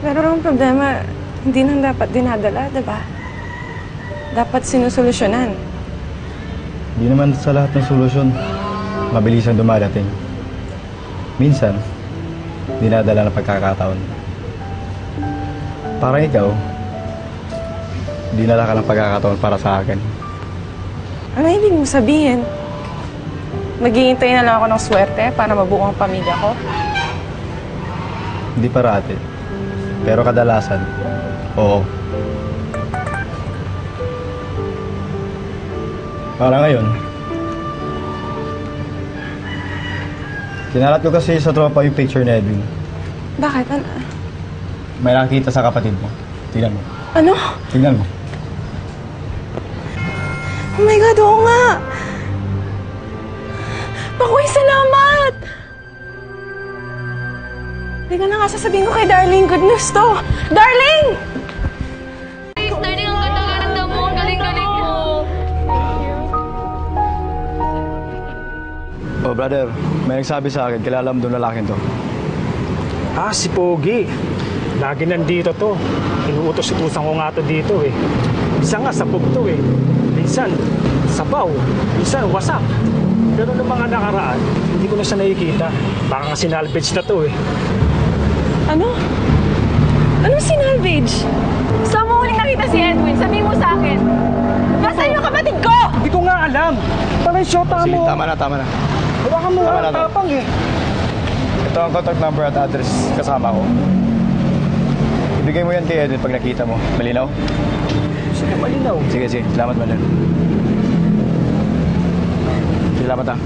Pero ang problema, hindi nang dapat dinadala, diba? Dapat sinusolusyonan. Hindi naman sa lahat ng solusyon, mabilis ang dumadating. Minsan, dinadala ng pagkakataon. Parang ikaw, dinala ka ng pagkakataon para sa akin. Ano ibig mo sabihin? Maghihintay na lang ako ng swerte para mabuo ang pamilya ko? Hindi parati. Pero kadalasan, oo. Para ngayon, kinalat ko kasi sa tropa yung picture ni Edwin. Bakit? May nakita sa kapatid mo. Tingnan mo. Ano? Tingnan mo. Oh my God, oo nga! Makoy, salamat! Teka na nga, sasabihin ko kay Darling, good news to! Darling! Please, Darling, ang ganda-ganda mo. Ang galing-galing mo. Oh, brother, may nagsabi sa akin, kilala mo doon lalaking to. Ah, si Pogi. Lagi nandito to. Inuutos-utusan ko nga to dito eh. Minsan nga sabog to eh. Minsan sabaw. Minsan wasak. Pero ng mga nakaraan, hindi ko na siya nakikita. Baka nga sinalvage na to eh. Ano? Anong sinalvage? Saan mo huling nakita si Edwin? Sabihin mo sa akin. Nasaan yung kapatid ko? Hindi ko nga alam. Parang shota Sige, mo. tama na, tama na. Hawakan mo Tama nga na ang to. tapang eh. Ito ang contact number at address kasama ko. Ibigay mo yan kay Edwin pag nakita mo. Malinaw? Sige, malinaw. Sige, sige. Salamat, brother. Salamat, ha.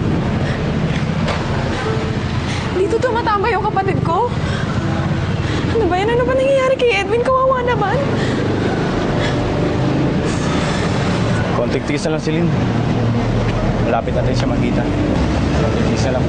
Dito tumatamba yung kapatid ko? Ano ba yan? Ano ba nangyayari kay Edwin? Kawawa naman. Konting tiis na lang si Lynn. Malapit natin siya makita. Konting tiis na lang.